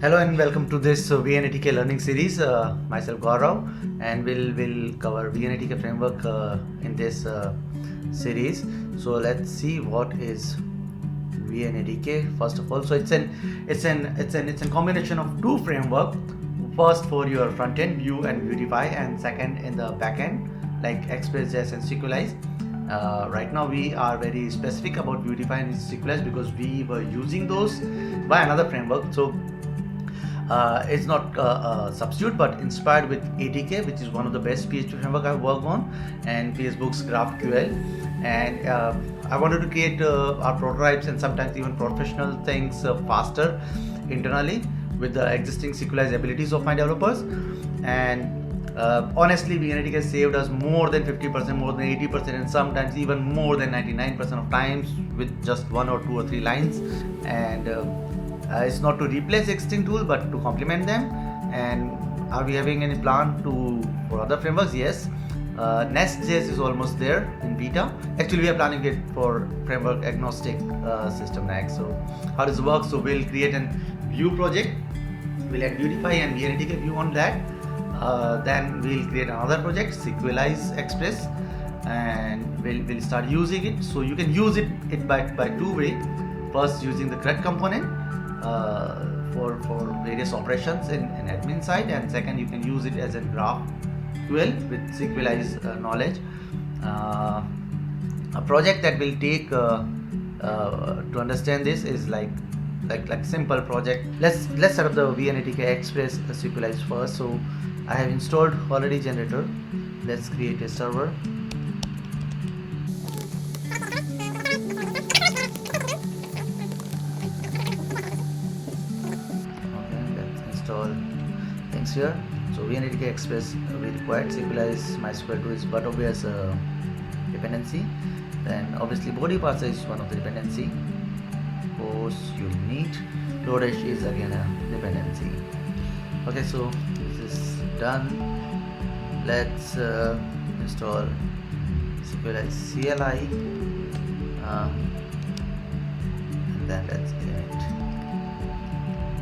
Hello and welcome to this VNATK learning series. Myself Gaurav, and we'll cover VNATK framework in this series. So let's see what is VNATK. First of all, so it's a combination of two framework. First for your front end Vue and Vuetify, and second in the back end like Express.js and Sequelize. Right now we are very specific about Vuetify and Sequelize because we were using those by another framework. So it's not a substitute but inspired with ATK, which is one of the best PHP framework I've worked on, and Facebook's GraphQL. And I wanted to create our prototypes and sometimes even professional things faster internally with the existing Sequelize abilities of my developers. And honestly, VNATK has saved us more than 50%, more than 80%, and sometimes even more than 99% of times with just one or two or three lines. And it's not to replace existing tools but to complement them. And are we having any plan for other frameworks? Yes. Nest.js is almost there in beta. Actually, we are planning it for framework agnostic system next. So how does it work? So we'll create a Vue project. We'll add Vuetify and VNATK Vue on that. Then we'll create another project, Sequelize Express, and we'll start using it. So you can use it by two ways. First, using the CRUD component for various operations in admin side, and second, you can use it as a GraphQL with Sequelize knowledge. A project that will take to understand this is like simple project. Let's set up the VNATK Express Sequelize first. So I have installed already generator. Let's create a server. Install things here. So VNATK Express we required. Sequelize MySQL2 is but obvious dependency. Then obviously body parser is one of the dependency. Post unit Lodash is again a dependency. Okay, so this is done. Let's install Sequelize CLI, and then let's init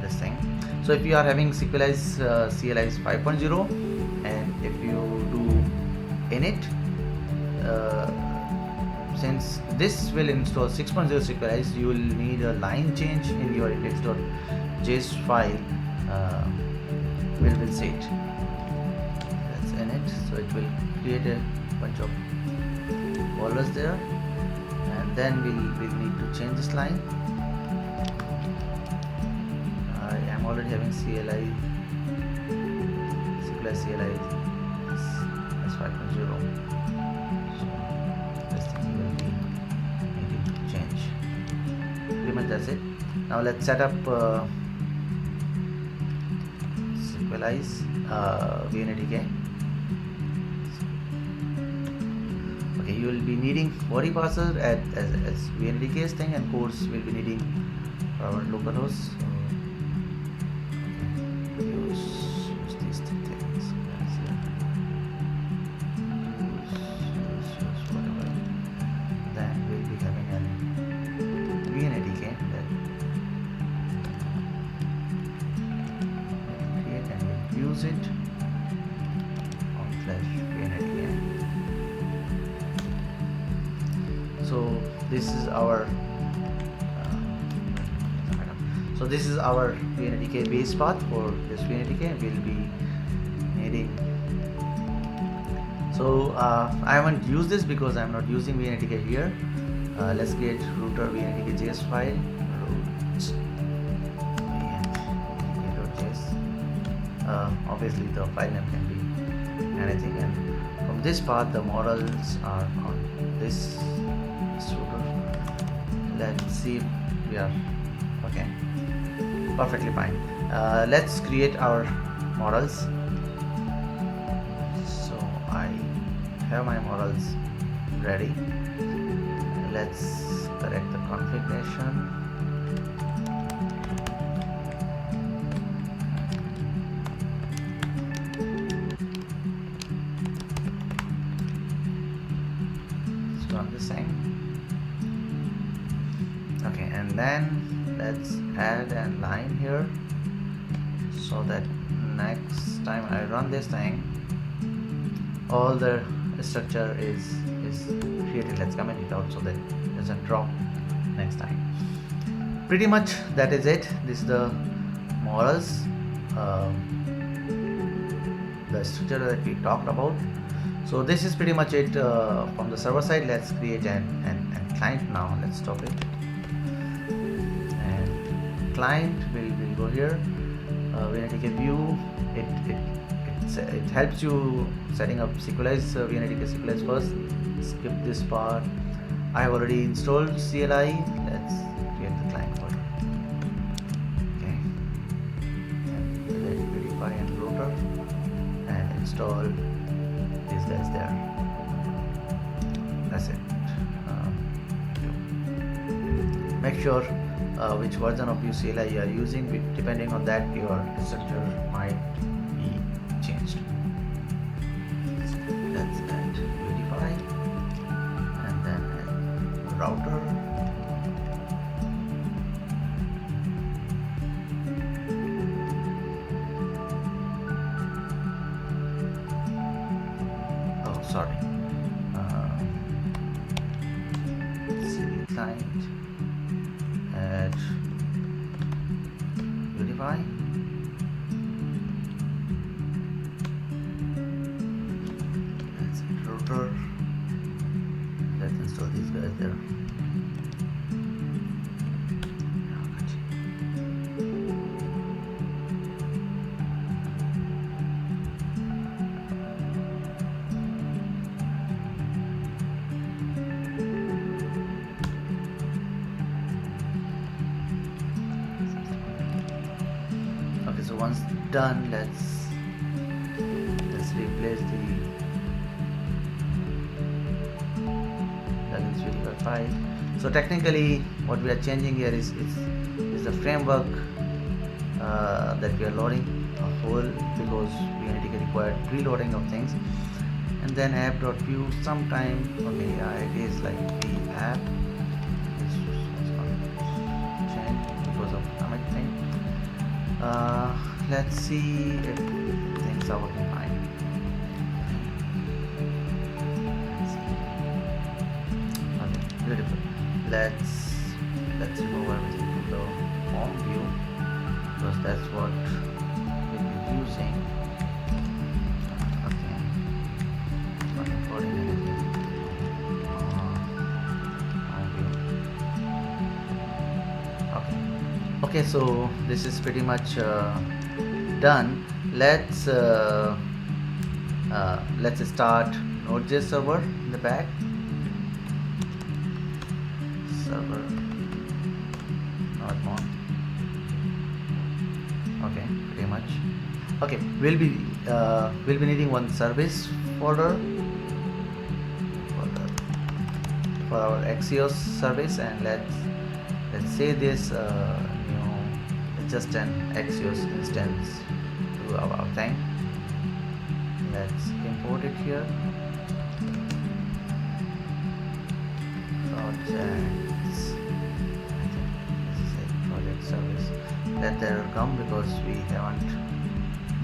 this thing. So if you are having Sequelize CLI 5.0, and if you do init, since this will install 6.0 Sequelize, you will need a line change in your index.js file. Will say it. That's init. So it will create a bunch of folders there, and then we'll need to change this line. I am already having Sequelize CLI as 5.0. So this thing will be needed to change. Pretty much that's it. Now let's set up Sequelize VNATK. Okay, you will be needing body parser as VNATK's thing, and course will be needing our localhost. So use these things. Use whatever. Then we'll be having a VNATK that create, and we'll use it on /VNATK. So this is our VNATK base path for this VNATK. We'll be needing. So I haven't used this because I'm not using VNATK here. Let's create router VNATK.js file. Obviously the file name can be anything, and from this path the models are on this router. Let's see if we are okay. Perfectly fine. Let's create our models. So I have my models ready. Let's correct the configuration. Let's run the same. Okay, and then let's add a line here so that next time I run this thing, all the structure is created. Let's comment it out so that it doesn't drop next time. Pretty much that is it. This is the models, the structure that we talked about. So this is pretty much it from the server side. Let's create an client now. Let's stop it. And client will go here. VNATK Vue. It helps you setting up Sequelize, VNATK Sequelize first. Skip this part. I have already installed CLI. Let's create the client folder. Okay. Let Vuetify and router and install these guys there. That's it. Make sure which version of Vue CLI you are using. Depending on that, your structure might be changed. Let's add Vuetify and then add router. Oh, sorry. CD client, add Vuetify. Let's add router. Let's install these guys there. Okay, so once done, let's replace the plugins Vuetify file. So technically, what we are changing here is the framework that we are loading a whole, because VNATK required preloading of things. And then app.vue sometime. Okay, yeah, it is like the app. This was not changed because of commit thing. Let's see if things are working fine. Okay, beautiful. Let's remove everything from the home view, because that's what we'll be using. Okay, not importing anything. Home view. Okay, so this is pretty much done. Let's start Node.js server in the back. Server not on. Okay, pretty much. Okay, we'll be needing one service folder for our Axios service, and let's say this just an Axios instance to our thing. Let's import it here. Projects. I think this is a project service. Let there come, because we haven't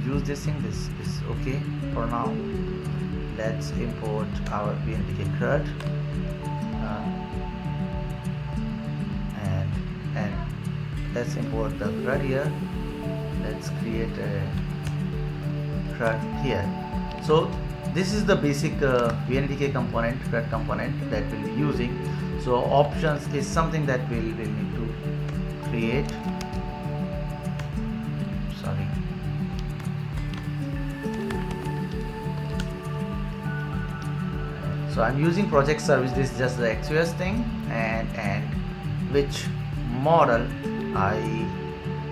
used this thing. This is okay for now. Let's import our VNATK CRUD. And let's import the CRUD here. Let's create a CRUD here. So this is the basic VNATK component, CRUD component that we'll be using. So options is something that we'll need to create. Sorry. So I'm using project service. This is just the Axios thing, and which model I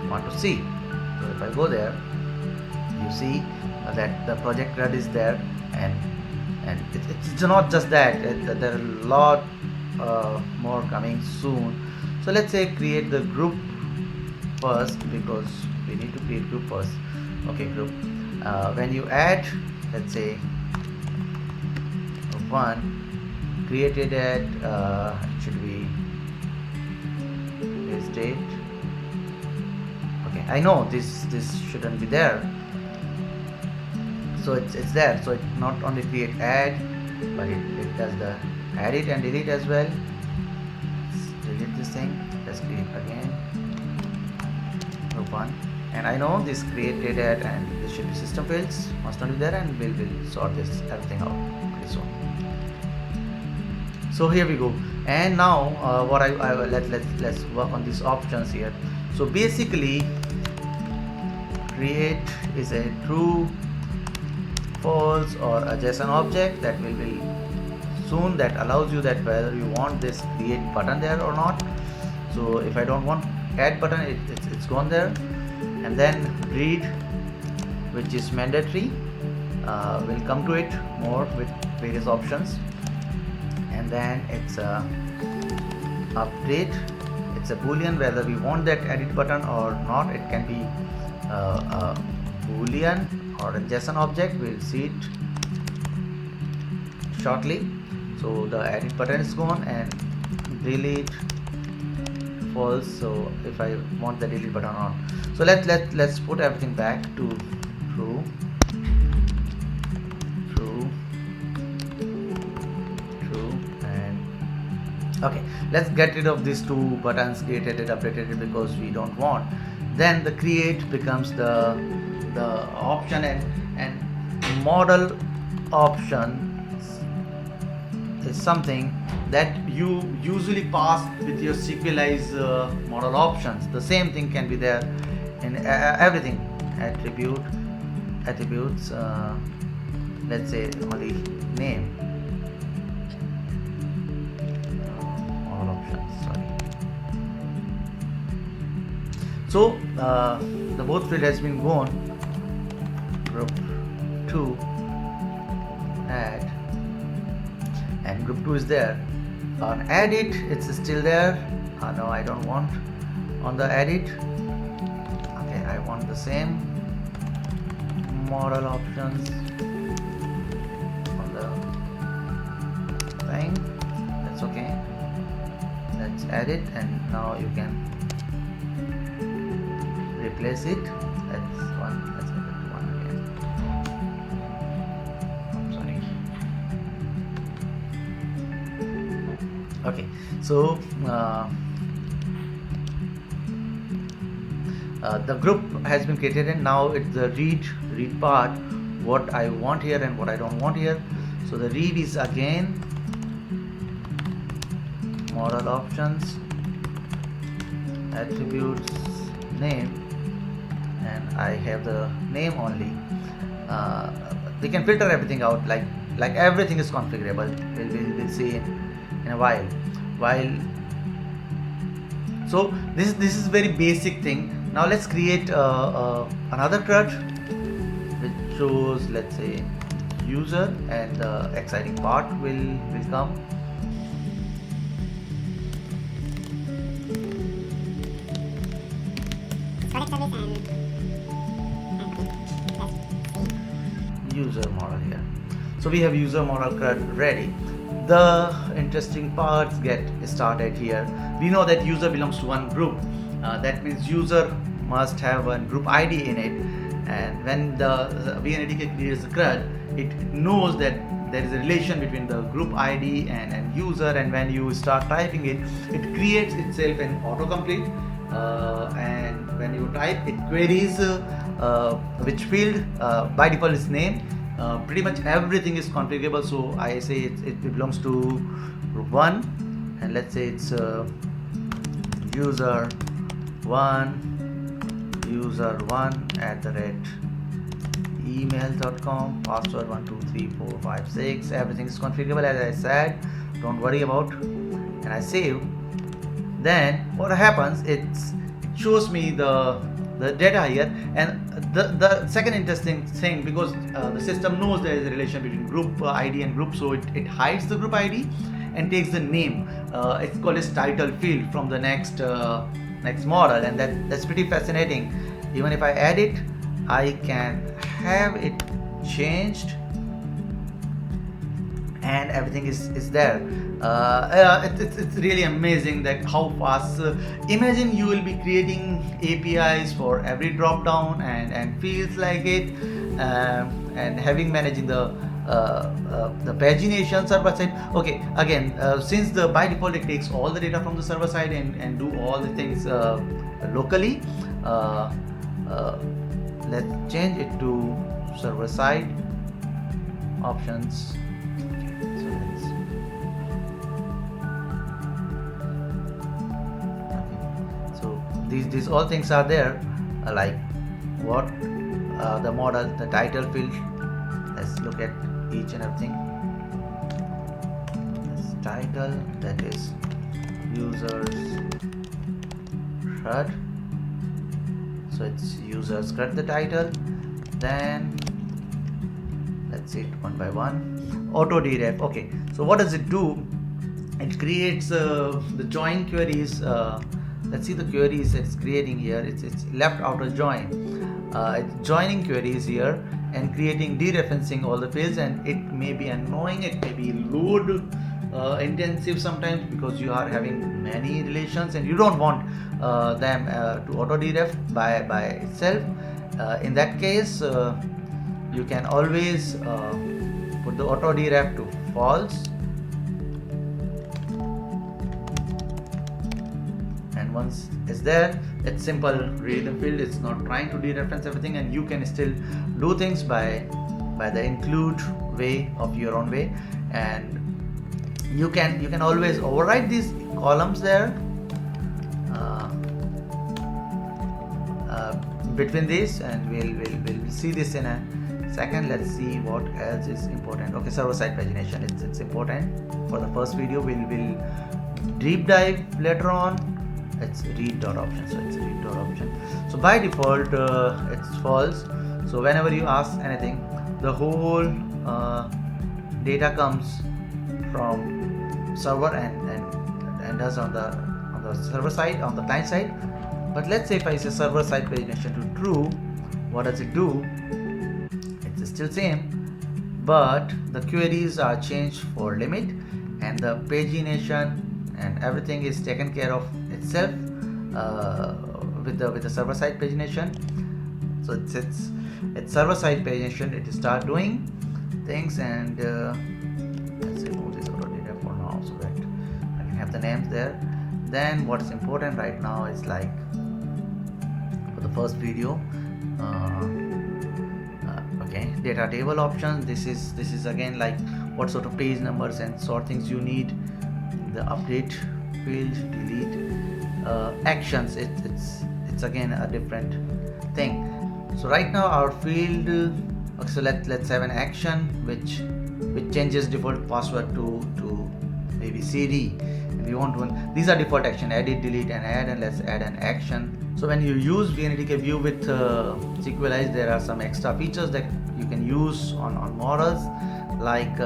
want to see. So if I go there, you see that the project CRUD is there, and it's not just that. There are a lot more coming soon. So let's say create the group first, because we need to create group first. Okay, group. When you add, let's say one created at it should be state Okay, I know this shouldn't be there, so it's there. So it not only create add, but it does the edit and delete as well. Let's delete this thing. Let's create again group 1, and I know this created at, and this should be system fields, must not be there, and we'll sort this everything out pretty soon. So here we go, and now what let's work on these options here. So basically, create is a true, false, or a JSON object that will be soon, that allows you that whether you want this create button there or not. So if I don't want add button, it's gone there. And then read, which is mandatory, we'll come to it more with various options. And then it's a update, it's a boolean, whether we want that edit button or not. It can be a boolean or a JSON object, we'll see it shortly. So the edit button is gone, and delete false, so if I want the delete button on. So let's put everything back to true, and okay, let's get rid of these two buttons, created and updated, because we don't want. Then the create becomes the option, and model option is something that you usually pass with your Sequelize model options. The same thing can be there in everything. Attributes, let's say only name, model options, sorry. So the both field has been gone. Group 2, add, and group 2 is there. On edit, it's still there. No, I don't want on the edit. Okay, I want the same model options on the thing. That's okay. Let's edit, and now you can replace it. That's one. Let's make it 1 again. I'm sorry. Okay, so the group has been created, and now it's the read part, what I want here and what I don't want here. So the read is again model options, attributes, name, and I have the name only. They can filter everything out, like everything is configurable. We'll see in a while. So this is very basic thing. Now let's create another CRUD which shows, let's say, user, and the exciting part will come. User model here. So we have user model CRUD ready. The interesting parts get started here. We know that user belongs to one group. That means user must have one group ID in it, and when the VNATK creates the CRUD, it knows that there is a relation between the group ID and user, and when you start typing it, it creates itself an autocomplete, and when you type, it queries which field. By default is name. Pretty much everything is configurable, so I say it belongs to group 1, and let's say it's user 1 @email.com, password 12345 everything is configurable, as I said. Don't worry about. And I save. Then what happens, it shows me the data here. And the second interesting thing, because the system knows there is a relation between group ID and group, so it hides the group ID and takes the name. It's called as title field from the next model, and that's pretty fascinating. Even if I add it, I can have it changed and everything is there. It's really amazing that how fast. Imagine you will be creating APIs for every drop down and feels like it, and having managing the pagination server side. Okay, again, since the by default it takes all the data from the server side and do all the things locally, let's change it to server side options. So these all things are there, like what the model, the title field. Let's look at each and everything. This title, that is users CRUD. So it's users CRUD the title. Then let's see it one by one. Auto deref. Okay, so what does it do? It creates the join queries. Let's see the queries it's creating here. It's left outer join. It's joining queries here and creating dereferencing all the fields, and it may be annoying, it may be load intensive sometimes because you are having many relations and you don't want them to auto deref by itself. In that case, you can always put the auto deref to false, and once it's there, it's simple. Read the field, it's not trying to dereference everything, and you can still do things by the include way of your own way. And you can always override these columns there between these, and we'll see this in a second. Let's see what else is important. Okay, server side pagination, it's important for the first video. We'll deep dive later on. It's read dot option, so it's read dot option. So by default it's false. So whenever you ask anything, the whole data comes from server and does on the server side, on the client side. But let's say if I say server side pagination to true, what does it do? It's still same, but the queries are changed for limit, and the pagination and everything is taken care of itself with the server side pagination. So it's server side pagination. It start doing things, and let's remove this auto data for now so that I can have the names there. Then what's important right now is, like for the first video, okay, data table options. This is again like what sort of page numbers and sort things you need. The update field, delete, actions, it's again a different thing. So right now our field, okay, so let's have an action which changes default password to maybe CD. If you want one, these are default action: edit, delete, and add. And let's add an action. So when you use VNATK Vue with Sequelize, there are some extra features that you can use on models, like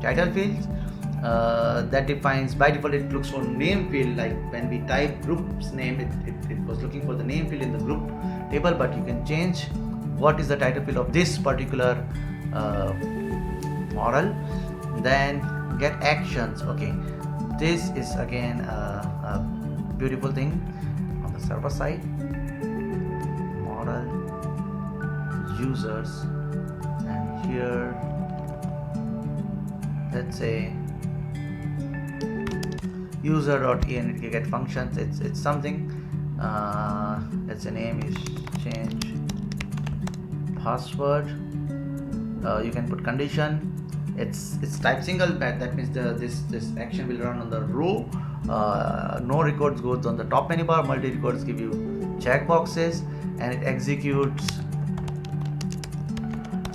title fields. That defines, by default it looks for name field. Like when we type group's name, it was looking for the name field in the group table, but you can change what is the title field of this particular model. Then get actions. Okay, this is again a beautiful thing on the server side. Model, users, and here let's say user.envk get functions. It's something, let's say name is change password. You can put condition. It's type single, that means this action will run on the row. No records goes on the top menu bar. Multi records give you checkboxes, and it executes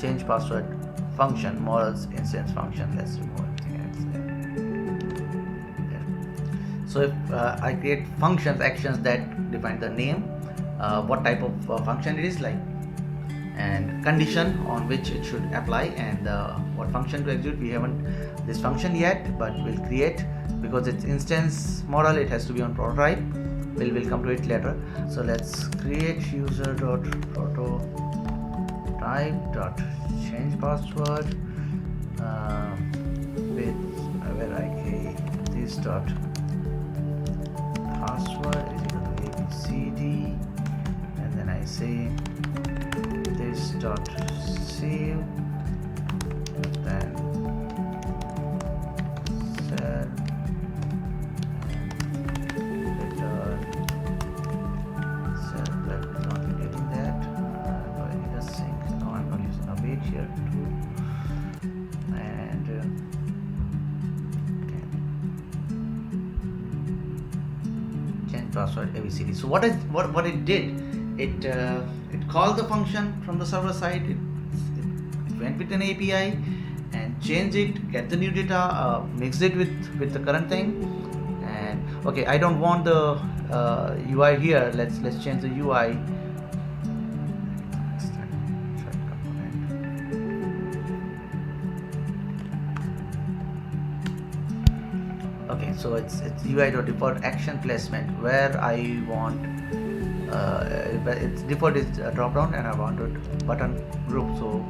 change password function, models instance function. Let's remove everything else there. So if I create functions, actions that define the name, what type of function it is, like, and condition on which it should apply, and what function to execute. We haven't this function yet, but we'll create, because it's instance model, it has to be on prototype. We'll come to it later. So let's create user.prototype.change password. with where I this dot password is equal to abcd, and then I say this dot save, then cell and return cell. That is not getting that. Do I need a sync? No, I'm not using a wait here too. And change password abcd. So what it did, it called the function from the server side. It went with an API and changed it, get the new data, mixed it with the current thing. And okay, I don't want the UI here. Let's change the UI. Okay, so it's UI.default action placement, where I want its default is drop down, and I wanted button group. So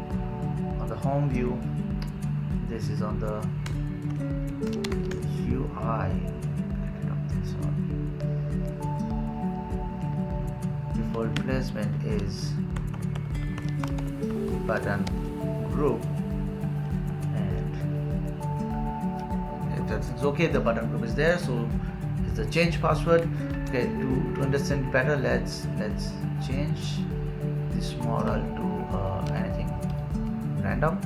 on the home view, this is on the UI. This one. Default placement is button group, and it's okay, the button group is there. So it's the change password. Okay, to understand better, let's change this model to anything random.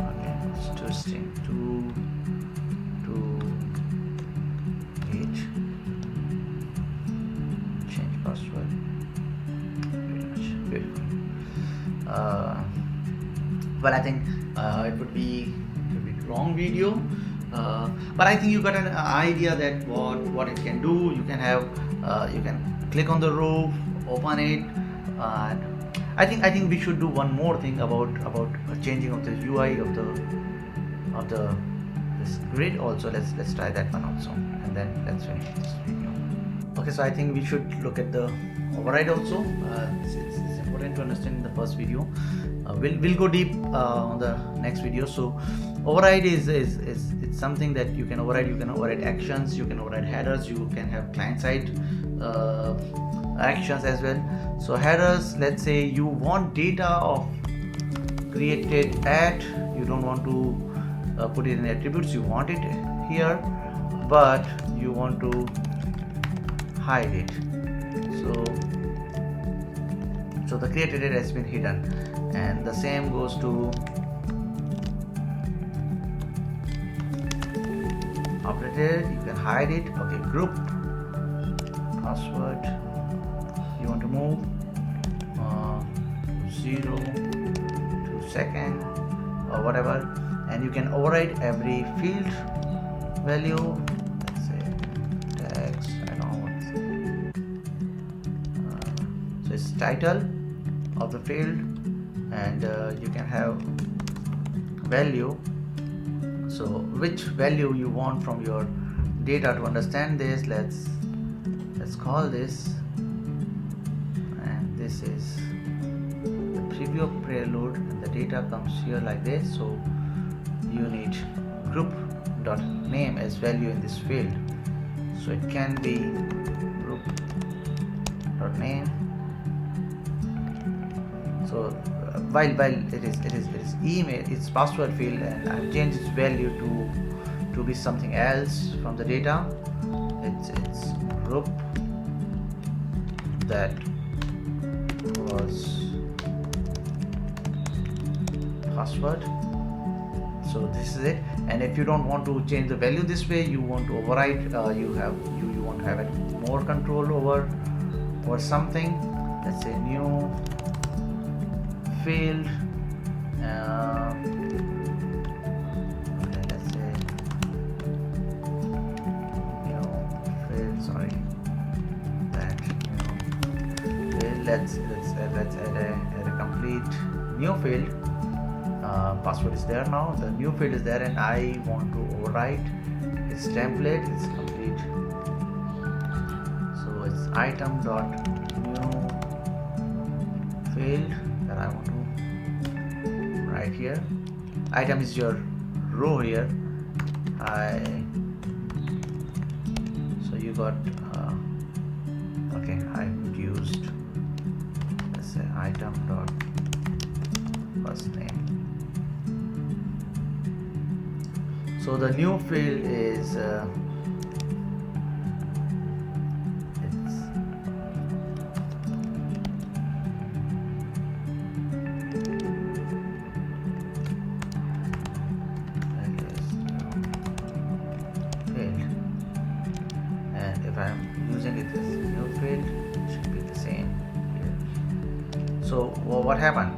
Okay, it's twisting to 8. Change password. Pretty much beautiful. Well, I think it would be a long video, but I think you got an idea that what it can do. You can have you can click on the roof, open it, and I think we should do one more thing about changing of the UI of this grid also. Let's try that one also, and then let's finish this video. Okay, so I think we should look at the override also. It's important to understand in the first video. We'll go deep on the next video. So override is it's something that you can override. You can override actions, you can override headers, you can have client side actions as well. So headers, let's say you want data of created at, you don't want to put it in attributes, you want it here, but you want to hide it. So the created data has been hidden, and the same goes to operator. You can hide it. Okay, group password, you want to move 0 to second or whatever, and you can override every field value. Let's say text, I don't know what's so it's title of the field, and you can have value. So which value you want from your data. To understand this, let's call this, and this is the preview of preload, and the data comes here like this. So you need group.name as value in this field. So it can be group.name. So while it is email, it's password field, and I've changed its value to be something else from the data. It's group that was password. So this is it. And if you don't want to change the value this way, you want to override, you want to have more control over something. Let's say new field, okay, let's say new field, sorry, that new field. Let's add a complete new field. Password is there now, the new field is there, and I want to override its template. It's complete, so it's item.new field that I want to write here. Item is your row here. So you got okay, I used, let's say, item dot first name. So the new field is I'm using it as new field, it should be the same here. So what happened?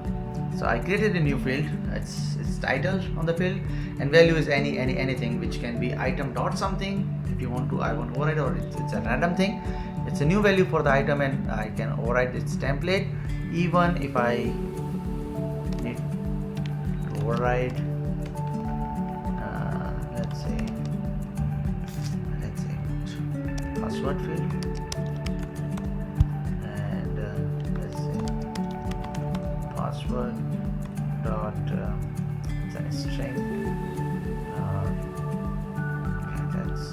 So I created a new field. It's title on the field, and value is anything, which can be item dot something if you want to. I want to override, or it's a random thing. It's a new value for the item, and I can override its template. Even if I need to override, let's say password field, and let's say password dot it's a string. That's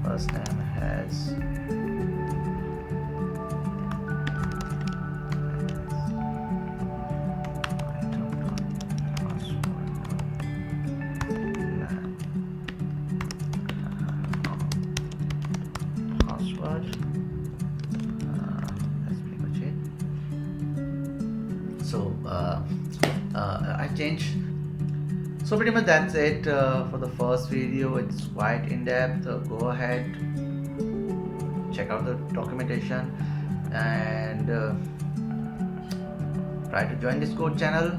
first name has so I changed. So pretty much that's it for the first video. It's quite in-depth. Go ahead, check out the documentation, and try to join this code channel.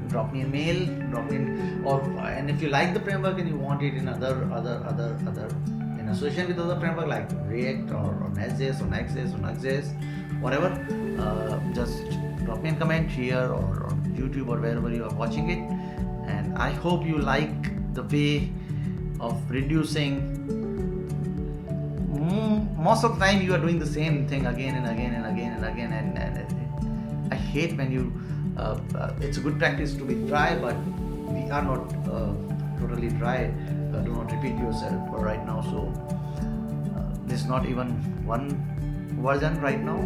Drop me a mail, and if you like the framework and you want it in other in association with other framework like React or Nest.js or Next.js or Nuxt.js, whatever, just drop me a comment here or on YouTube or wherever you are watching it. And I hope you like the way of reducing. Most of the time you are doing the same thing again and again and again and again, and I hate when you it's a good practice to be dry, but we are not totally dry. Do not repeat yourself for right now. So this is not even one version right now.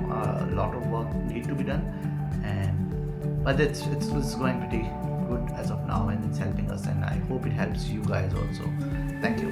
A lot of work need to be done, but it's going pretty good as of now, and it's helping us, and I hope it helps you guys also. Thank you.